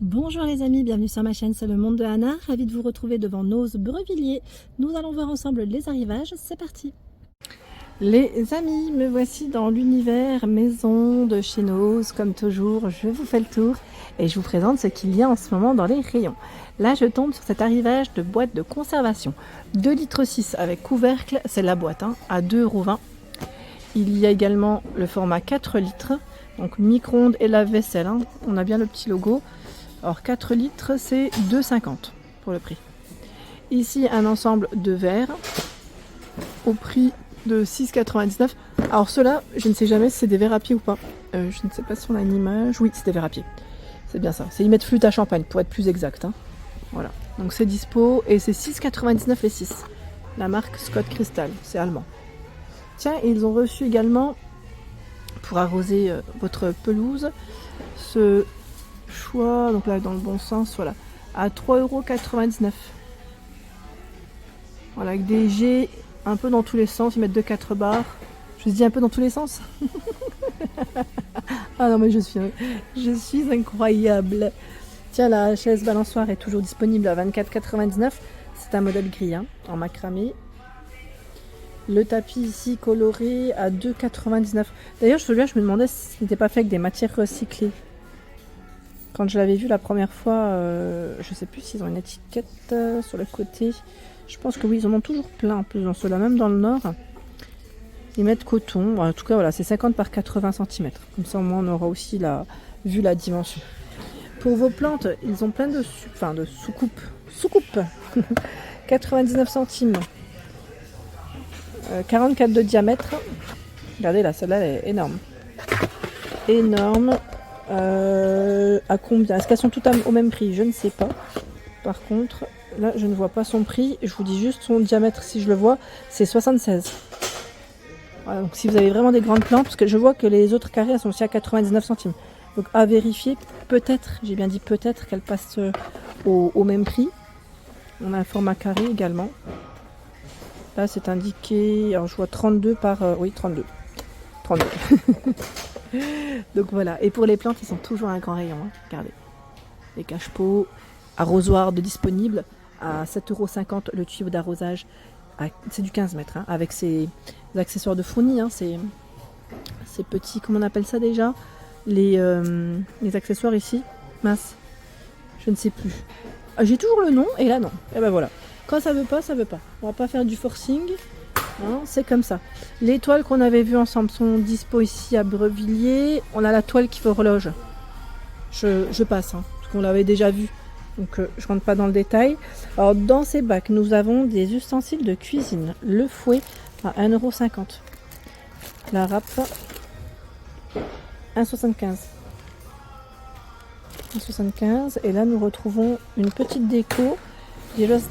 Bonjour les amis, bienvenue sur ma chaîne, c'est le monde de Anna, ravie de vous retrouver devant Noz Brevilliers. Nous allons voir ensemble les arrivages, c'est parti. Les amis, me voici dans l'univers maison de chez Noz, comme toujours, je vous fais le tour et je vous présente ce qu'il y a en ce moment dans les rayons. Là je tombe sur cet arrivage de boîte de conservation, 2,6 litres avec couvercle, c'est la boîte, à 2,20 €. Il y a également le format 4 litres, donc micro-ondes et lave-vaisselle, on a bien le petit logo. Alors 4 litres c'est 2,50 € pour le prix. Ici un ensemble de verres au prix de 6,99 €. Alors ceux-là, je ne sais jamais si c'est des verres à pied ou pas. Je ne sais pas si on a une image. Oui, c'est des verres à pied. C'est bien ça. C'est ils mettent flûte à champagne pour être plus exact. Voilà. Donc c'est dispo et c'est 6,99 € les 6. La marque Scott Crystal, c'est allemand. Tiens, ils ont reçu également pour arroser votre pelouse ce choix, donc là dans le bon sens, voilà, à 3,99 €. Voilà, avec des jets un peu dans tous les sens, ils mettent 2-4 barres. Je dis un peu dans tous les sens. Ah non mais je suis incroyable. Tiens, la chaise balançoire est toujours disponible à 24,99 €. C'est un modèle gris en macramé. Le tapis ici coloré à 2,99 €. D'ailleurs celui-là je me demandais si ce n'était pas fait avec des matières recyclées. Quand je l'avais vu la première fois, je sais plus s'ils ont une étiquette sur le côté. Je pense que oui, ils en ont toujours plein en plus dans ceux-là, même dans le nord. Ils mettent coton. En tout cas, voilà, c'est 50 par 80 cm. Comme ça, au moins, on aura aussi vu la dimension. Pour vos plantes, ils ont plein de soucoupes. Soucoupes 99 centimes. 44 de diamètre. Regardez là, celle-là elle est énorme. Énorme. À combien? Est-ce qu'elles sont toutes au même prix? Je ne sais pas. Par contre, là, je ne vois pas son prix. Je vous dis juste son diamètre si je le vois. C'est 76. Voilà, donc si vous avez vraiment des grandes plantes, parce que je vois que les autres carrés elles sont aussi à 99 centimes. Donc à vérifier, peut-être, j'ai bien dit peut-être qu'elles passent au même prix. On a un format carré également. Là, c'est indiqué, alors je vois 32 par... oui, 32. 32. Donc voilà, et pour les plantes, ils sont toujours à un grand rayon. Regardez, les cache-pots, arrosoirs de disponibles à 7,50 € le tuyau d'arrosage. C'est du 15 mètres, avec ses accessoires de fournis, ces petits, comment on appelle ça déjà, les accessoires ici, mince, je ne sais plus. Ah, j'ai toujours le nom, et là non, et ben voilà. Quand ça veut pas, ça veut pas. On va pas faire du forcing. C'est comme ça. Les toiles qu'on avait vues ensemble sont dispo ici à Brevilliers. On a la toile qui fait horloge. Je passe, parce qu'on l'avait déjà vu. Donc je rentre pas dans le détail. Alors dans ces bacs, nous avons des ustensiles de cuisine. Le fouet à 1,50 €. La râpe 1,75 €. 1,75 €. Et là nous retrouvons une petite déco.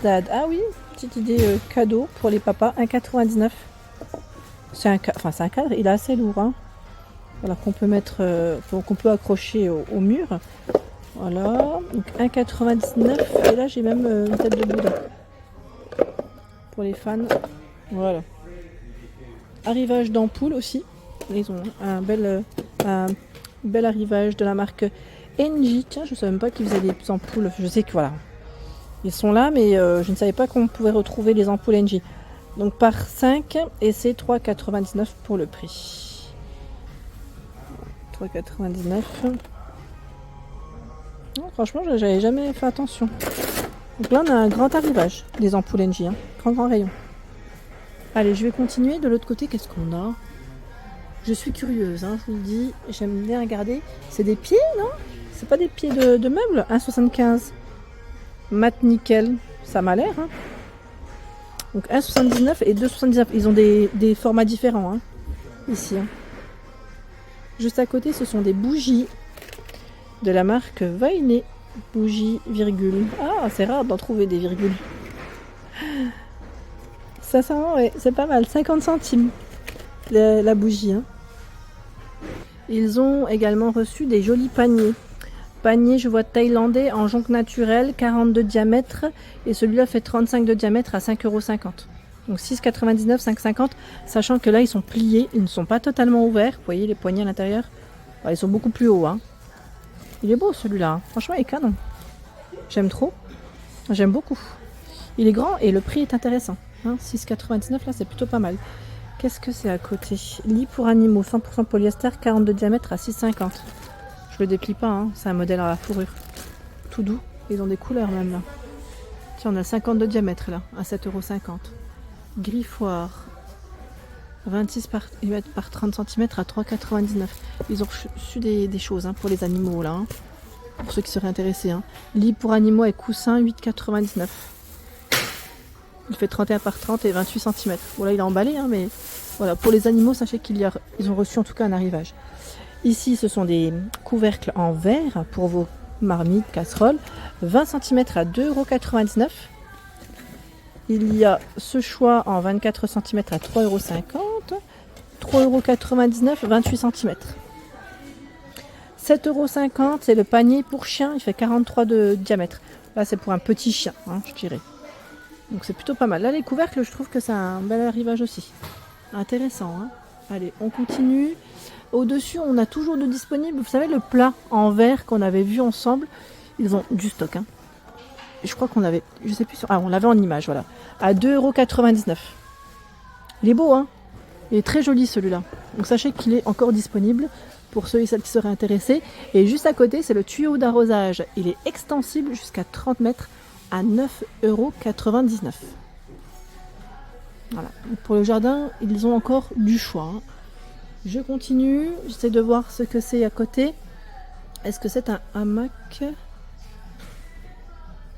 Dad. Ah oui, petite idée cadeau pour les papas, 1,99 €. C'est un cadre, il est assez lourd, voilà, qu'on peut mettre, qu'on peut accrocher au mur. Voilà, donc 1,99 €. Et là j'ai même une tête de Bouddha pour les fans. Voilà. Arrivage d'ampoule aussi. Ils ont un bel arrivage de la marque NJ. Tiens, je ne savais même pas qu'ils faisaient des ampoules. Je sais que voilà. Ils sont là, mais je ne savais pas qu'on pouvait retrouver les ampoules NJ. Donc par 5, et c'est 3,99 € pour le prix. 3,99 €. Oh, franchement, j'avais jamais fait attention. Donc là, on a un grand arrivage des ampoules NJ. Grand rayon. Allez, je vais continuer. De l'autre côté, qu'est-ce qu'on a? Je suis curieuse, je vous le dis. J'aime bien regarder. C'est des pieds, non? C'est pas des pieds de meubles? 1,75 €. Mat nickel, ça m'a l'air. Donc 1,79 € et 2,79 €. Ils ont des formats différents ici. Juste à côté, ce sont des bougies de la marque Vainé. Bougies virgule. Ah, c'est rare d'en trouver des virgules. Ça sent, ouais, c'est pas mal. 50 centimes la bougie. Ils ont également reçu des jolis paniers. Panier, je vois thaïlandais en jonc naturel, 40 de diamètre. Et celui-là fait 35 de diamètre à 5,50 €. Donc 6,99 €, 5,50 €. Sachant que là, ils sont pliés. Ils ne sont pas totalement ouverts. Vous voyez les poignées à l'intérieur. Ils sont beaucoup plus hauts. Il est beau celui-là, hein. Franchement il est canon. J'aime trop, j'aime beaucoup. Il est grand et le prix est intéressant. Hein, 6,99 là, c'est plutôt pas mal. Qu'est-ce que c'est à côté? Lit pour animaux, 100% polyester, 40 de diamètre à 6,50. Je le déplie pas, hein. C'est un modèle à la fourrure. Tout doux. Ils ont des couleurs même là. Tiens, on a 50 de diamètre là, à 7,50 €. Griffoir, 26 par 30 cm à 3,99 €. Ils ont reçu des choses, hein, pour les animaux là. Hein. Pour ceux qui seraient intéressés. Hein. Lit pour animaux avec coussin, 8,99 €. Il fait 31 par 30 et 28 cm. Voilà, il est emballé, hein, mais voilà, pour les animaux, sachez ils ont reçu en tout cas un arrivage. Ici, ce sont des couvercles en verre pour vos marmites, casseroles. 20 cm à 2,99 €. Il y a ce choix en 24 cm à 3,50 €. 3,99 €, 28 cm. 7,50 €, c'est le panier pour chien. Il fait 43 de diamètre. Là, c'est pour un petit chien, hein, je dirais. Donc c'est plutôt pas mal. Là les couvercles, je trouve que c'est un bel arrivage aussi. Intéressant. Hein. Allez, on continue. Au-dessus, on a toujours de disponible. Vous savez, le plat en verre qu'on avait vu ensemble. Ils ont du stock. Hein. Je crois qu'on avait, je sais plus sur... Ah, on l'avait en image, voilà. À 2,99 €. Il est beau, hein. Il est très joli celui-là. Donc sachez qu'il est encore disponible pour ceux et celles qui seraient intéressés. Et juste à côté, c'est le tuyau d'arrosage. Il est extensible jusqu'à 30 mètres. À 9,99 €. Voilà. Pour le jardin, ils ont encore du choix. Hein. Je continue. J'essaie de voir ce que c'est à côté. Est-ce que c'est un hamac?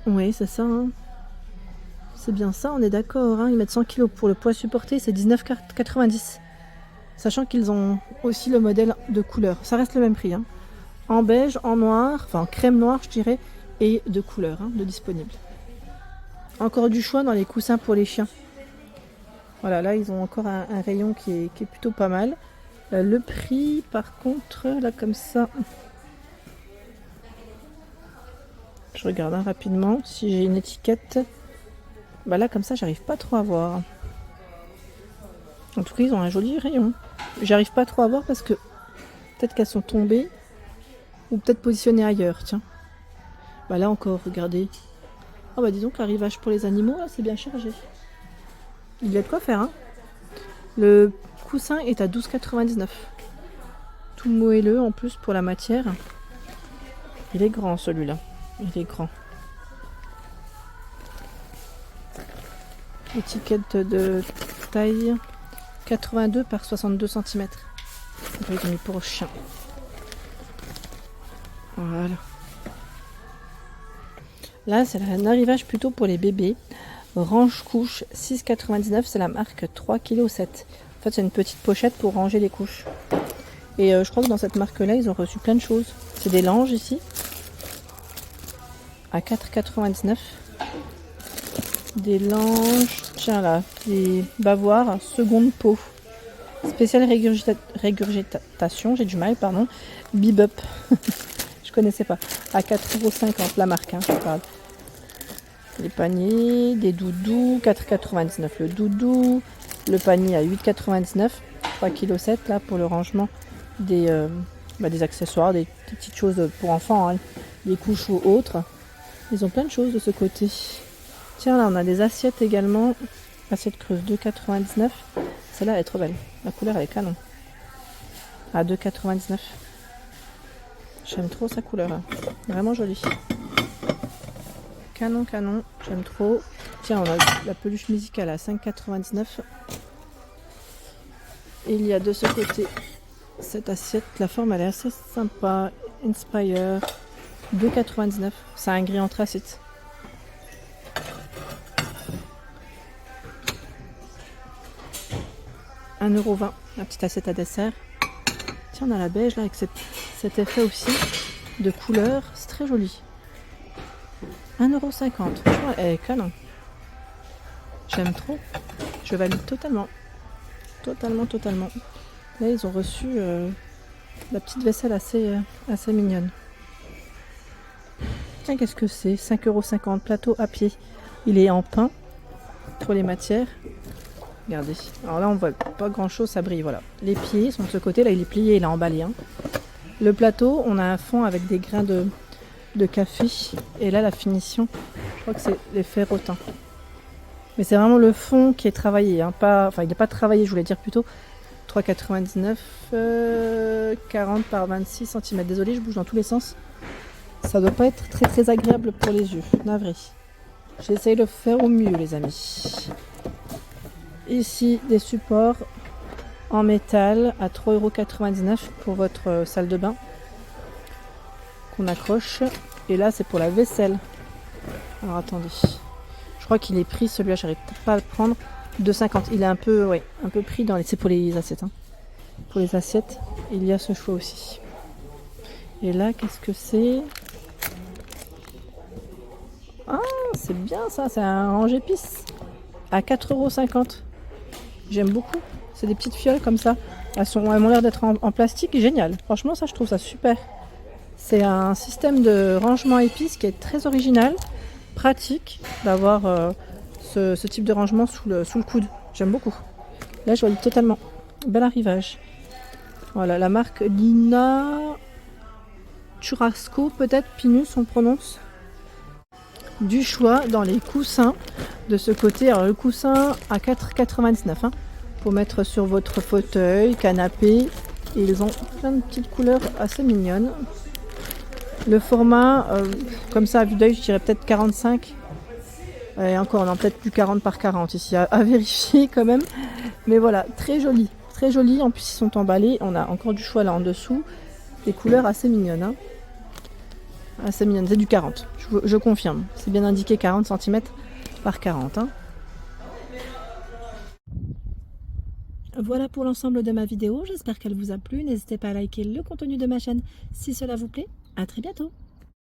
Oui, c'est ça. Hein. C'est bien ça, on est d'accord. Hein. Ils mettent 100 kg pour le poids supporté, c'est 19,90 €. Sachant qu'ils ont aussi le modèle de couleur. Ça reste le même prix. Hein. En beige, en noir, enfin en crème noire, je dirais. Et de couleurs, hein, de disponibles. Encore du choix dans les coussins pour les chiens. Voilà, là ils ont encore un rayon qui est plutôt pas mal. Le prix, par contre, là comme ça, je regarde hein, rapidement si j'ai une étiquette. Bah là comme ça, j'arrive pas trop à voir. En tout cas, ils ont un joli rayon. J'arrive pas trop à voir parce que peut-être qu'elles sont tombées ou peut-être positionnées ailleurs. Tiens. Bah là encore, regardez. Oh bah dis donc, l'arrivage pour les animaux, là, c'est bien chargé. Il y a de quoi faire, hein. Le coussin est à 12,99 €. Tout moelleux en plus pour la matière. Il est grand celui-là. Il est grand. Étiquette de taille 82 par 62 cm. Ils ont mis pour chien. Voilà. Là, c'est un arrivage plutôt pour les bébés. Range couche 6,99 €. C'est la marque 3,7 kg. En fait, c'est une petite pochette pour ranger les couches. Et je crois que dans cette marque-là, ils ont reçu plein de choses. C'est des langes ici. À 4,99 €. Des langes. Tiens là, des bavoirs seconde peau. Spéciale régurgitation, j'ai du mal, pardon. Bebop. Je connaissais pas. À 4,50 € la marque, hein, je parle. Les paniers, des doudous, 4,99 € le doudou. Le panier à 8,99 €, 3,7 kg là pour le rangement des accessoires, des petites choses pour enfants, hein, des couches ou autres. Ils ont plein de choses de ce côté. Tiens, là on a des assiettes également. Assiette creuse 2,99 €. Celle-là elle est trop belle. La couleur elle est canon. À 2,99 €. J'aime trop sa couleur. Hein. Vraiment jolie. Canon, canon. J'aime trop. Tiens, on a la peluche musicale à 5,99 €. Et il y a de ce côté cette assiette. La forme elle est assez sympa. Inspire. 2,99 €. C'est un gris anthracite. « 1,20 €, la petite assiette à dessert. Tiens, on a la beige là avec cet effet aussi de couleur, c'est très joli. 1,50 €, franchement, elle est canon. J'aime trop, je valide totalement. Totalement. Là, ils ont reçu la petite vaisselle assez mignonne. Tiens, qu'est-ce que c'est? 5,50 €, plateau à pied. Il est en pain pour les matières. Regardez. Alors là, on voit pas grand chose, ça brille. Voilà. Les pieds sont de ce côté. Là, il est plié, il est emballé. Hein. Le plateau, on a un fond avec des grains de café. Et là, la finition, je crois que c'est les ferrotins. Mais c'est vraiment le fond qui est travaillé. Hein, enfin, il n'est pas travaillé, je voulais dire plutôt. 3,99, 40 par 26 cm. Désolée, je bouge dans tous les sens. Ça doit pas être très très agréable pour les yeux. Navré. J'essaye de faire au mieux, les amis. Ici, des supports en métal à 3,99 € pour votre salle de bain qu'on accroche. Et là, c'est pour la vaisselle. Alors attendez. Je crois qu'il est pris celui-là, j'arrive pas à le prendre. 2,50. Il est un peu, ouais, un peu pris dans les. C'est pour les assiettes. Hein. Pour les assiettes, il y a ce choix aussi. Et là, qu'est-ce que c'est? Ah, c'est bien ça, c'est un range épices à 4,50 €. J'aime beaucoup. C'est des petites fioles comme ça. Elles m'ont l'air d'être en plastique. Génial. Franchement, ça, je trouve ça super. C'est un système de rangement épices qui est très original, pratique d'avoir ce type de rangement sous le coude. J'aime beaucoup. Là, je valide totalement. Bel arrivage. Voilà, la marque Lina Churrasco, peut-être, Pinus, on prononce. Du choix dans les coussins de ce côté. Alors, le coussin à 4,99 €. Hein, pour mettre sur votre fauteuil, canapé. Et ils ont plein de petites couleurs assez mignonnes. Le format, comme ça à vue d'œil, je dirais peut-être 45. Et encore, on a peut-être plus 40 par 40 ici, à vérifier quand même. Mais voilà, très joli. Très joli. En plus, ils sont emballés. On a encore du choix là en dessous. Des couleurs assez mignonnes. Hein. Assez mignonnes. C'est du 40. Je confirme. C'est bien indiqué 40 cm par 40. Hein. Voilà pour l'ensemble de ma vidéo. J'espère qu'elle vous a plu. N'hésitez pas à liker le contenu de ma chaîne si cela vous plaît. À très bientôt.